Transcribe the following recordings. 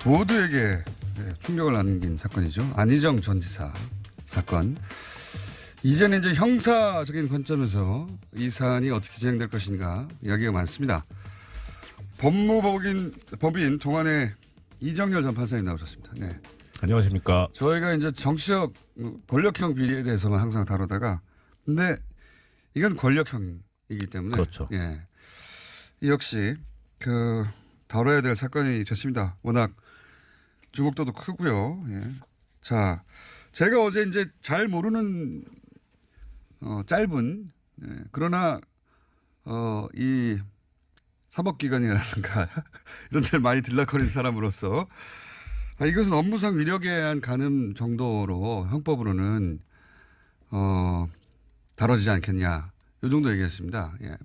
모두에게 충격을 안긴 사건이죠. 안희정 전 지사 사건. 이제는 이제 형사적인 관점에서 이 사안이 어떻게 진행될 것인가 이야기가 많습니다. 법인 동안의 이정열 전 판사님 나오셨습니다. 네. 안녕하십니까. 저희가 이제 정치적 권력형 비리에 대해서만 항상 다루다가 근데 이건 권력형이기 때문에 그렇죠. 예. 역시 다뤄야 될 사건이 됐습니다. 워낙 주목도도 크고요. 예. 자, 제가 어제 이제 잘 모르는 짧은 그러나 이 사법기관이라든가 이런 데를 많이 들락거린 사람으로서 이것은 업무상 위력에 의한 간음 정도로 형법으로는 다뤄지지 않겠냐. 이 정도 얘기했습니다. 예.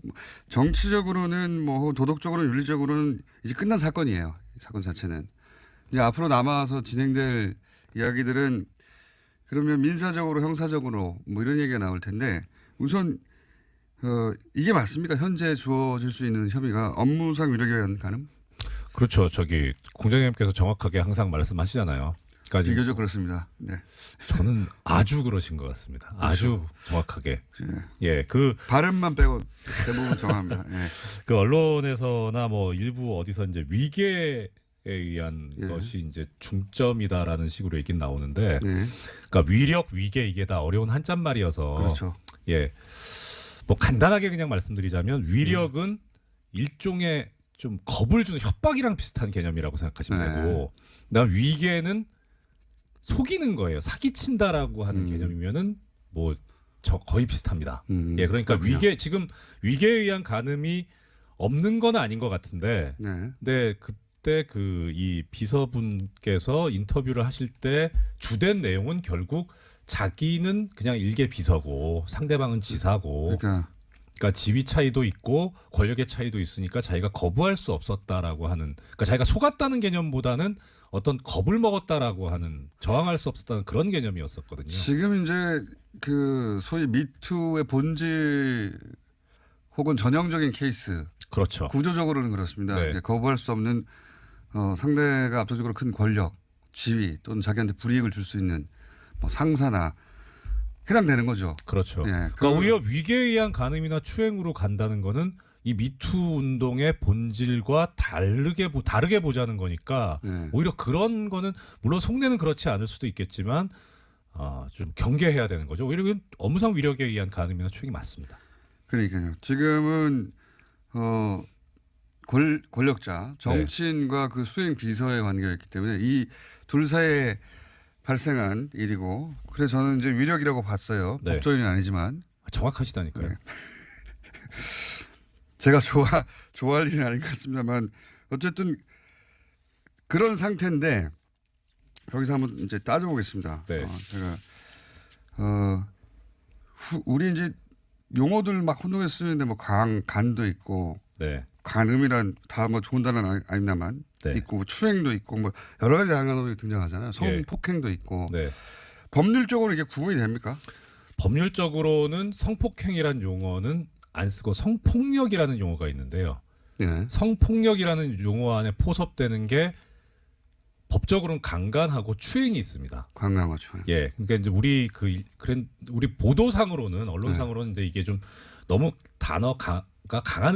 정치적으로는 뭐 도덕적으로는 윤리적으로는 이제 끝난 사건이에요. 사건 자체는. 이제 앞으로 남아서 진행될 이야기들은 그러면 민사적으로 형사적으로 뭐 이런 얘기가 나올 텐데 우선 이게 맞습니까? 현재 주어질 수 있는 혐의가 업무상 위력에 의한 간음? 그렇죠. 공장장님께서 정확하게 항상 말씀하시잖아요. 그러니까 비교적 그렇습니다. 네. 저는 아주 그러신 것 같습니다. 그렇죠. 아주 정확하게. 예, 발음만 빼고 대부분 정합니다. 예. 그 언론에서나 뭐 일부 어디서 이제 위계에 의한 것이 이제 중점이다라는 식으로 얘기는 나오는데, 그러니까 위력, 위계 이게 다 어려운 한자말이어서. 그렇죠. 예, 뭐 간단하게 그냥 말씀드리자면 위력은 일종의 좀 겁을 주는 협박이랑 비슷한 개념이라고 생각하시면 되고, 그다음 위계는 속이는 거예요. 사기친다라고 하는 개념이면은 뭐 거의 비슷합니다. 예, 그러니까 그렇군요. 지금 위계에 의한 간음이 없는 건 아닌 것 같은데, 근데 그때 이 비서분께서 인터뷰를 하실 때 주된 내용은 결국 자기는 그냥 일개 비서고 상대방은 지사고. 그러니까 지위 차이도 있고 권력의 차이도 있으니까 자기가 거부할 수 없었다라고 하는, 그러니까 자기가 속았다는 개념보다는 어떤 겁을 먹었다라고 하는, 저항할 수 없었다는 그런 개념이었었거든요. 지금 이제 소위 미투의 본질 혹은 전형적인 케이스. 그렇죠. 구조적으로는 그렇습니다. 네. 이제 거부할 수 없는 상대가 압도적으로 큰 권력, 지위 또는 자기한테 불이익을 줄 수 있는 뭐 상사나 해당되는 거죠. 그렇죠. 예, 그러니까 오히려 위계에 의한 간음이나 추행으로 간다는 거는 이 미투 운동의 본질과 다르게 보자는 거니까 오히려 그런 거는 물론 속내는 그렇지 않을 수도 있겠지만 좀 경계해야 되는 거죠. 오히려 그건 업무상 위력에 의한 간음이나 추행이 맞습니다. 그러니까요. 지금은 권력자, 정치인과 그 수행 비서의 관계가 있기 때문에 이 둘 사이에 발생한 일이고, 그래서 저는 이제 위력이라고 봤어요. 법조인은 아니지만. 정확하시다니까요. 제가 좋아할 일은 아닌 것 같습니다만 어쨌든 그런 상태인데 여기서 한번 이제 따져보겠습니다. 제가 우리 이제 용어들 막 혼동해서 쓰는데 뭐 간도 있고, 간음이란 다 뭐 좋은 단어는 아닙니다만 있고, 뭐 추행도 있고, 뭐 여러 가지 단어들이 등장하잖아요. 성폭행도 있고. 법률적으로 이게 구분이 됩니까? 법률적으로는 성폭행이라는 용어는 안 쓰고 성폭력이라는 용어가 있는데요. 성폭력이라는 용어 안에 포섭되는 게 법적으로는 강간하고 추행이 있습니다. 강간과 추행. 예, 그러니까 이제 우리 보도상으로는, 언론상으로는 이제 이게 좀 너무 단어가 강한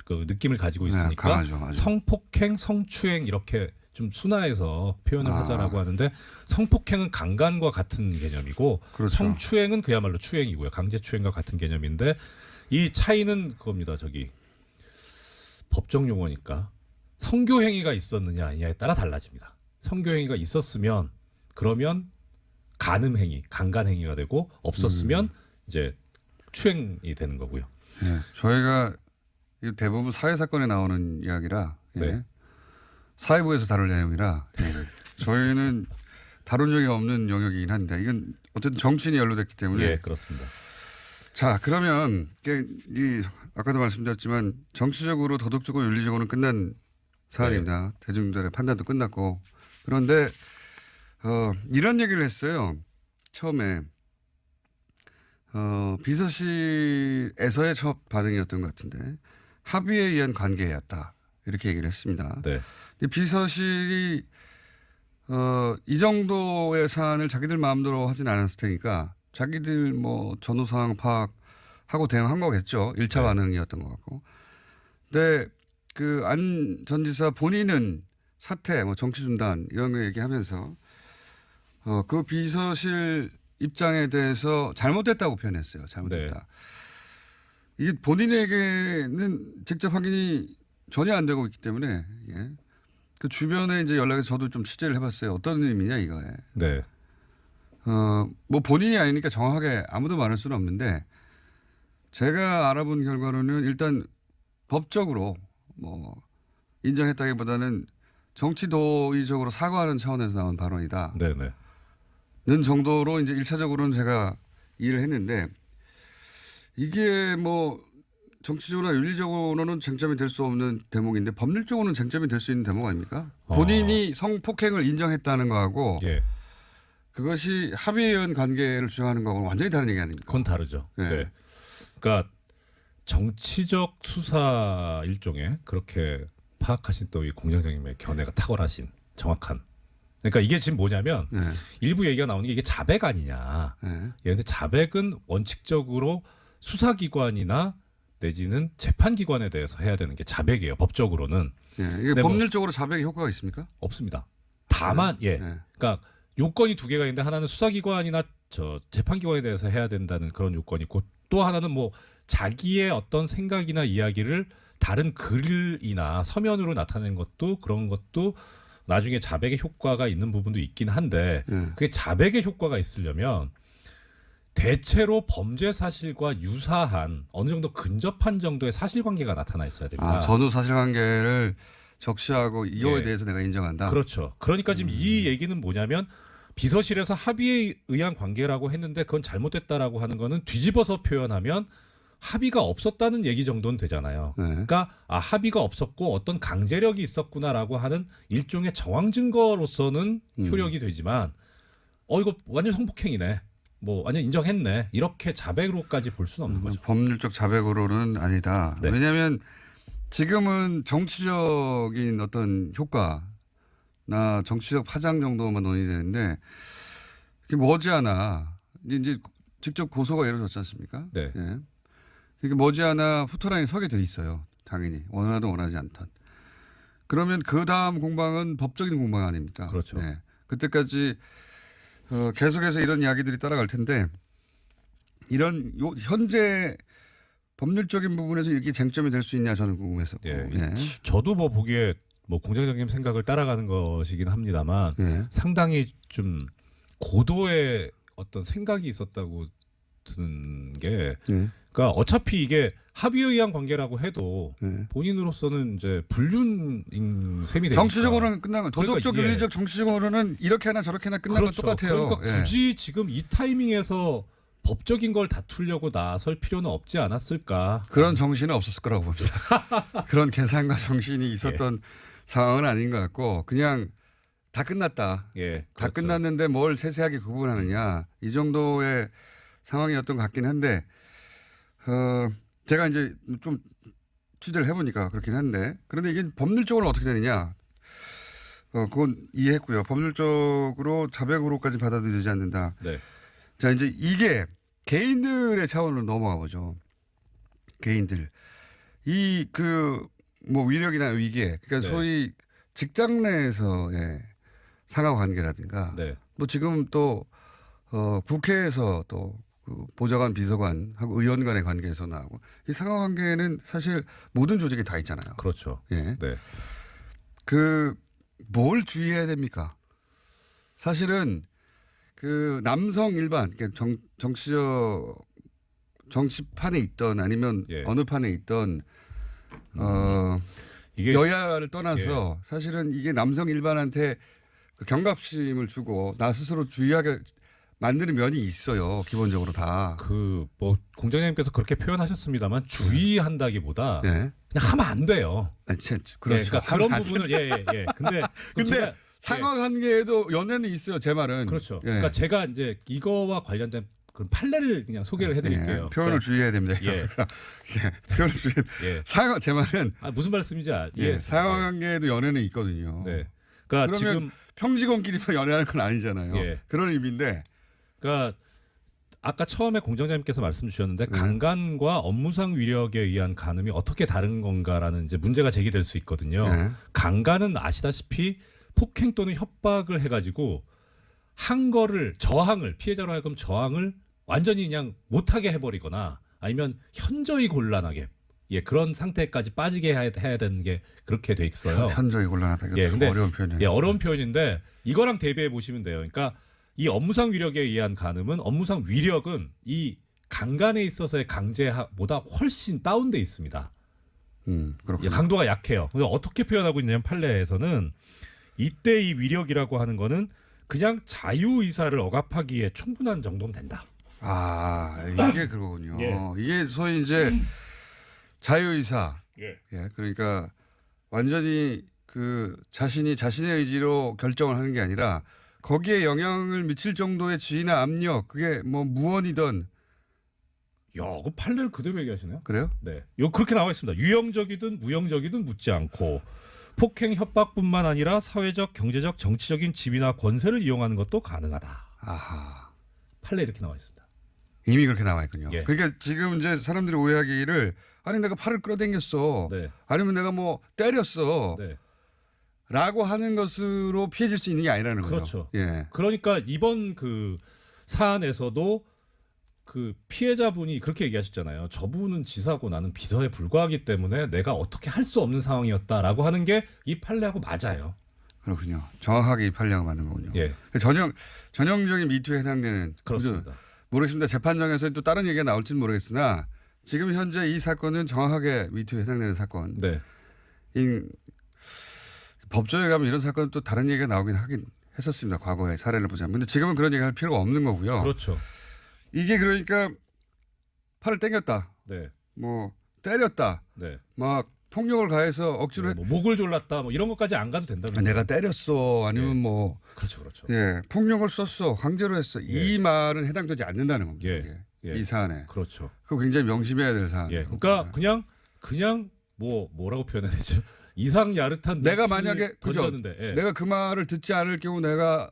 느낌을 가지고 있으니까 강하죠. 성폭행, 성추행 이렇게 좀 순화해서 표현을 하자라고 하는데, 성폭행은 강간과 같은 개념이고, 성추행은 그야말로 추행이고요. 강제추행과 같은 개념인데, 이 차이는 그겁니다. 법정 용어니까 성교행위가 있었느냐 아니냐에 따라 달라집니다. 성교행위가 있었으면 그러면 간음행위, 강간행위가 되고, 없었으면 이제 추행이 되는 거고요. 저희가 대부분 사회사건에 나오는 이야기라 사회부에서 다룰 내용이라 저희는 다룬 적이 없는 영역이긴 한데, 이건 어쨌든 정치인이 연루됐기 때문에. 그렇습니다. 자, 그러면 아까도 말씀드렸지만 정치적으로 도덕적으로 윤리적으로는 끝난 사안입니다. 대중들의 판단도 끝났고. 그런데 이런 얘기를 했어요. 처음에 비서실에서의 첫 반응이었던 것 같은데, 합의에 의한 관계였다 이렇게 얘기를 했습니다. 비서실이 이 정도 예산을 자기들 마음대로 하진 않았을 테니까 자기들 뭐 전후 상황 파악하고 대응한 거겠죠. 1차 네. 반응이었던 것 같고. 근데 그 안 전 지사 본인은 사퇴, 뭐 정치 중단 이런 거 얘기하면서 그 비서실 입장에 대해서 잘못됐다고 표현했어요. 잘못됐다. 네. 이게 본인에게는 직접 확인이 전혀 안 되고 있기 때문에 예. 그 주변에 이제 연락해서 저도 좀 취재를 해봤어요. 어떤 의미냐 이거에. 네. 뭐 본인이 아니니까 정확하게 아무도 말할 수는 없는데 제가 알아본 결과로는 일단 법적으로 뭐 인정했다기보다는 정치 도의적으로 사과하는 차원에서 나온 발언이다. 네. 네. 는 정도로 이제 1차적으로는 제가 이해를 했는데 이게 뭐 정치적으로나 윤리적으로는 쟁점이 될 수 없는 대목인데 법률적으로는 쟁점이 될 수 있는 대목 아닙니까? 본인이 성폭행을 인정했다는 거하고 예. 그것이 합의에 의한 관계를 주장하는 거하고는 완전히 다른 얘기 아닙니까? 그건 다르죠. 네. 네. 그러니까 정치적 수사 일종의 그렇게 파악하신 또 이 공장장님의 견해가 탁월하신 정확한. 그러니까 이게 지금 뭐냐면 네. 일부 얘기가 나오는 게 이게 자백 아니냐. 네. 예, 근데 자백은 원칙적으로 수사기관이나 내지는 재판기관에 대해서 해야 되는 게 자백이에요. 법적으로는. 네. 이게 네, 법률적으로 자백의 효과가 있습니까? 없습니다. 다만 예, 네. 그러니까 요건이 두 개가 있는데 하나는 수사기관이나 저 재판기관에 대해서 해야 된다는 그런 요건이 있고 또 하나는 뭐 자기의 어떤 생각이나 이야기를 다른 글이나 서면으로 나타내는 것도 그런 것도 나중에 자백의 효과가 있는 부분도 있긴 한데 네. 그게 자백의 효과가 있으려면 대체로 범죄 사실과 유사한 어느 정도 근접한 정도의 사실관계가 나타나 있어야 됩니다. 전후 사실관계를 적시하고 이거에 예. 대해서 내가 인정한다. 그렇죠. 그러니까 지금 이 얘기는 뭐냐면 비서실에서 합의에 의한 관계라고 했는데 그건 잘못됐다라고 하는 거는 뒤집어서 표현하면 합의가 없었다는 얘기 정도는 되잖아요. 네. 그러니까 합의가 없었고 어떤 강제력이 있었구나라고 하는 일종의 정황 증거로서는 효력이 되지만 이거 완전 성폭행이네. 뭐 완전 인정했네. 이렇게 자백으로까지 볼 수는 없는 거죠. 법률적 자백으로는 아니다. 네. 왜냐하면 지금은 정치적인 어떤 효과나 정치적 파장 정도만 논의되는데 이게 머지않아 이제 직접 고소가 이루어졌지 않습니까? 네. 예. 이게 머지않아 후토라인에 서게 돼 있어요. 당연히 원하든 원하지 않든. 그러면 그 다음 공방은 법적인 공방 아닙니까? 그렇죠. 예. 그때까지 계속해서 이런 이야기들이 따라갈 텐데 이런 현재 법률적인 부분에서 이렇게 쟁점이 될 수 있냐 저는 궁금했었고. 예. 예. 저도 뭐 보기에 뭐 공장장님 생각을 따라가는 것이긴 합니다만 예. 상당히 좀 고도의 어떤 생각이 있었다고 드는 게 예. 그러니까 어차피 이게 합의에 의한 관계라고 해도 예. 본인으로서는 이제 불륜 셈이 되니까 정치적으로는 끝난 거. 도덕적, 그러니까, 예. 윤리적, 정치적으로는 이렇게 하나 저렇게 하나 끝난 그렇죠. 건 똑같아요. 그러니까 예. 굳이 지금 이 타이밍에서 법적인 걸 다투려고 나설 필요는 없지 않았을까. 그런 정신은 없었을 거라고 봅니다. 그런 계산과 정신이 있었던 상황은 아닌 것 같고 그냥 다 끝났다. 예, 다 그렇죠. 끝났는데 뭘 세세하게 구분하느냐 이 정도의 상황이었던 것 같긴 한데 제가 이제 좀 취재를 해보니까 그렇긴 한데 그런데 이게 법률적으로 어떻게 되느냐 그건 이해했고요. 법률적으로 자백으로까지 받아들이지 않는다. 네. 자 이제 이게 개인들의 차원으로 넘어가 보죠. 개인들 이 그 뭐 위력이나 위계 그러니까 네. 소위 직장 내에서의 상하 관계라든가 네. 뭐 지금 또 국회에서 또 그 보좌관 비서관하고 의원 간의 관계에서 나오고 이 상하 관계는 사실 모든 조직에 다 있잖아요. 그렇죠. 예. 네. 그 뭘 주의해야 됩니까? 사실은 그 남성 일반 그러니까 정치판에 있던 아니면 예. 어느 판에 있던 이게 여야를 떠나서 사실은 이게 남성 일반한테 그 경각심을 주고 나 스스로 주의하게 만드는 면이 있어요. 기본적으로 다. 그 뭐 공장장님께서 그렇게 표현하셨습니다만 주의한다기보다 예. 그냥 하면 안 돼요. 그렇죠. 예, 그렇죠. 그러니까 그런 부분을 예. 근데 제가, 상하 관계에도 연애는 있어요. 제 말은. 그렇죠. 예. 그러니까 제가 이제 이거와 관련된 그런 판례를 그냥 소개를 해드릴게요. 예. 표현을 주의해야 됩니다. 예. 그래서 표현을 주의. 예. 제 말은 무슨 말씀인지 상하 관계에도 연애는 있거든요. 네. 그러니까 그러면 지금 평직원끼리만 연애하는 건 아니잖아요. 예. 그런 의미인데. 그러니까 아까 처음에 공장장님께서 말씀 주셨는데 강간과 업무상 위력에 의한 간음이 어떻게 다른 건가라는 이제 문제가 제기될 수 있거든요. 네. 강간은 아시다시피 폭행 또는 협박을 해가지고 한 거를 저항을 피해자로 하여금 저항을 완전히 그냥 못하게 해버리거나 아니면 현저히 곤란하게 그런 상태까지 빠지게 해야 되는 게 그렇게 돼 있어요. 현저히 곤란하다. 이거 좀 근데 어려운 표현이에요. 어려운 표현인데 이거랑 대비해 보시면 돼요. 그러니까 이 업무상 위력에 의한 간음은 업무상 위력은 이 강간에 있어서의 강제보다 훨씬 다운돼 있습니다. 그렇군요. 강도가 약해요. 그래서 어떻게 표현하고 있냐면 판례에서는 이때 이 위력이라고 하는 거는 그냥 자유 의사를 억압하기에 충분한 정도면 된다. 아, 이게 그거군요. 이게 소위 이제 자유 의사. 그러니까 완전히 그 자신이 자신의 의지로 결정을 하는 게 아니라 거기에 영향을 미칠 정도의 지위나 압력, 그게 뭐 무언이든. 그 판례를 그대로 얘기하시네요. 그래요? 네, 요 그렇게 나와 있습니다. 유형적이든 무형적이든 묻지 않고 폭행 협박뿐만 아니라 사회적, 경제적, 정치적인 지위나 권세를 이용하는 것도 가능하다. 아하. 판례 이렇게 나와 있습니다. 이미 그렇게 나와 있군요. 예. 그러니까 지금 이제 사람들이 오해하기를 아니 내가 팔을 끌어당겼어. 네. 아니면 내가 뭐 때렸어. 네. 라고 하는 것으로 피해질 수 있는 게 아니라는 거죠. 그렇죠. 예. 그러니까 이번 그 사안에서도 그 피해자분이 그렇게 얘기하셨잖아요. 저분은 지사고 나는 비서에 불과하기 때문에 내가 어떻게 할 수 없는 상황이었다라고 하는 게 이 판례하고 맞아요. 그렇군요. 정확하게 이 판례가 맞는 거군요. 예. 전형적인 미투에 해당되는. 그렇습니다. 모르겠습니다. 재판정에서 또 다른 얘기가 나올지는 모르겠으나 지금 현재 이 사건은 정확하게 미투에 해당되는 사건. 네. 법조에 가면 이런 사건은 또 다른 얘기가 나오긴 하긴 했었습니다. 과거에 사례를 보자면. 근데 지금은 그런 얘기 할 필요가 없는 거고요. 그렇죠. 이게 그러니까 팔을 당겼다. 네. 뭐 때렸다. 네. 막 폭력을 가해서 억지로 뭐 목을 졸랐다. 뭐 이런 것까지 안 가도 된다는 내가 때렸어. 아니면 뭐 그렇죠. 폭력을 썼어. 강제로 했어. 이 말은 해당되지 않는다는 겁니다. 이 사안에. 그렇죠. 그거 굉장히 명심해야 될 사안. 그러니까 그냥 뭐라고 표현해야 되죠? 이상 야릇한 내가 만약에 던졌는데 내가 그 말을 듣지 않을 경우 내가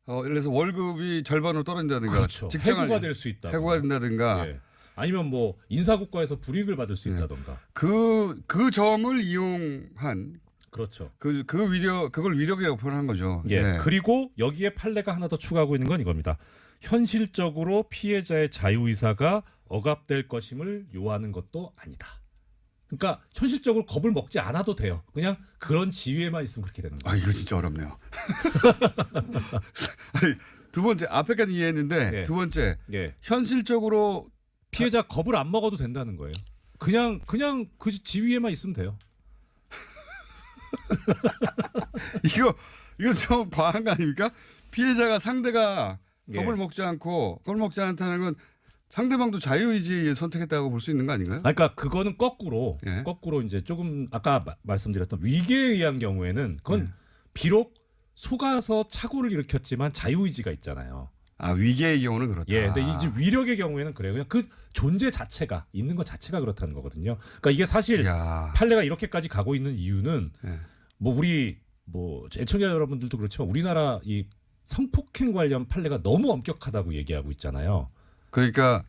예를 들어서 월급이 절반으로 떨어진다든가 그렇죠. 해고가 될 수 있다. 해고가 된다든가 아니면 뭐 인사고과에서 불이익을 받을 수 있다든가. 그 점을 이용한 그렇죠. 그걸 위력이라고 표현한 거죠. 그리고 여기에 판례가 하나 더 추가하고 있는 건 이겁니다. 현실적으로 피해자의 자유의사가 억압될 것임을 요하는 것도 아니다. 그러니까 현실적으로 겁을 먹지 않아도 돼요. 그냥 그런 지위에만 있으면 그렇게 되는 거예요. 이거 진짜 어렵네요. 아니, 두 번째 앞에까지 이해했는데 두 번째 현실적으로 피해자 겁을 안 먹어도 된다는 거예요. 그냥 그 지위에만 있으면 돼요. 이거 좀 과한 거 아닙니까? 피해자가 상대가 겁을 먹지 않다는 건 상대방도 자유의지에 선택했다고 볼 수 있는 거 아닌가요? 그러니까 그거는 거꾸로 이제 조금 아까 말씀드렸던 위계에 의한 경우에는 그건 비록 속아서 착오를 일으켰지만 자유의지가 있잖아요. 위계의 경우는 그렇다. 근데 이제 위력의 경우에는 그래요. 그냥 그 존재 자체가 있는 것 자체가 그렇다는 거거든요. 그러니까 이게 사실 판례가 이렇게까지 가고 있는 이유는 뭐 우리 뭐 애청자 여러분들도 그렇지만 우리나라 이 성폭행 관련 판례가 너무 엄격하다고 얘기하고 있잖아요. 그러니까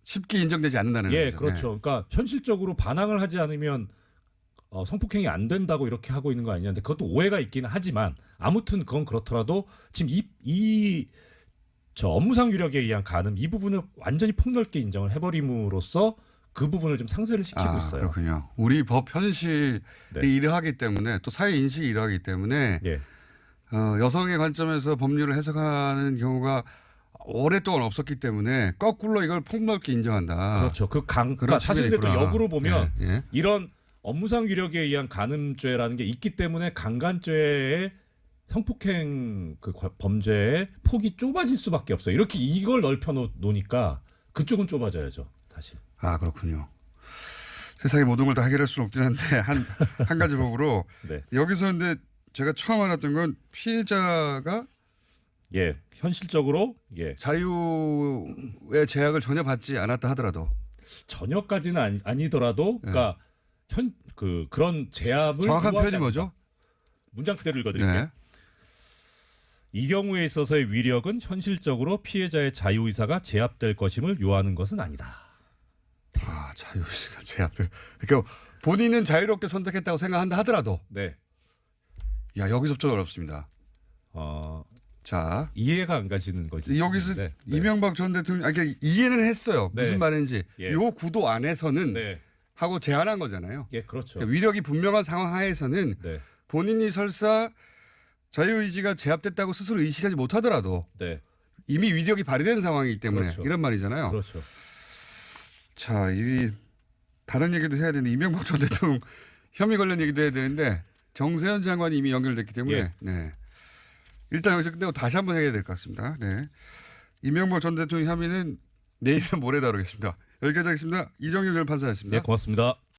쉽게 인정되지 않는다는 거죠. 그렇죠. 그러니까 현실적으로 반항을 하지 않으면 성폭행이 안 된다고 이렇게 하고 있는 거 아니냐. 근데 그것도 오해가 있기는 하지만 아무튼 그건 그렇더라도 지금 저 업무상 위력에 의한 간음 이 부분을 완전히 폭넓게 인정을 해버림으로써 그 부분을 좀 상쇄를 시키고 있어요. 그렇군요. 우리 법 현실이 이러하기 때문에 또 사회 인식이 이러하기 때문에 여성의 관점에서 법률을 해석하는 경우가 오랫동안 없었기 때문에 거꾸로 이걸 폭넓게 인정한다. 그렇죠. 그러니까 사실 근데 또 역으로 보면 이런 업무상 위력에 의한 간음죄라는 게 있기 때문에 강간죄의 성폭행 그 범죄의 폭이 좁아질 수밖에 없어요. 이렇게 이걸 넓혀 놓으니까 그쪽은 좁아져야죠, 사실. 그렇군요. 세상의 모든 걸 다 해결할 수는 없긴 한데 한 가지 법으로 여기서 근데 제가 처음 알았던 건 피해자가 현실적으로 자유의 제약을 전혀 받지 않았다 하더라도 전혀까지는 아니더라도 그러니까 그런 제압을 정확한 표현이 뭐죠? 문장 그대로 읽어드릴게요. 이 경우에 있어서의 위력은 현실적으로 피해자의 자유의사가 제압될 것임을 요하는 것은 아니다. 아, 자유의사가 제압될. 그러니까 본인은 자유롭게 선택했다고 생각한다 하더라도, 네. 야 여기서부터 어렵습니다. 자, 이해가 안 가시는 거지. 여기서 네. 이명박 전 대통령, 그러니까 이해는 했어요. 네. 무슨 말인지. 예. 요 구도 안에서는 네. 하고 제안한 거잖아요. 예, 그렇죠. 그러니까 위력이 분명한 상황 하에서는 네. 본인이 설사 자유의지가 제압됐다고 스스로 의식하지 못하더라도 네. 이미 위력이 발휘된 상황이기 때문에 그렇죠. 이런 말이잖아요. 그렇죠. 자, 이 다른 얘기도 해야 되는데 이명박 전 대통령 혐의 관련 얘기도 해야 되는데 정세현 장관이 이미 연결됐기 때문에 예. 네. 일단 여기서 끝내고 다시 한번 해야 될 것 같습니다. 네. 이명박 전 대통령 혐의는 내일은 모레 다루겠습니다. 여기까지 하겠습니다. 이정효 전 판사였습니다. 네, 고맙습니다.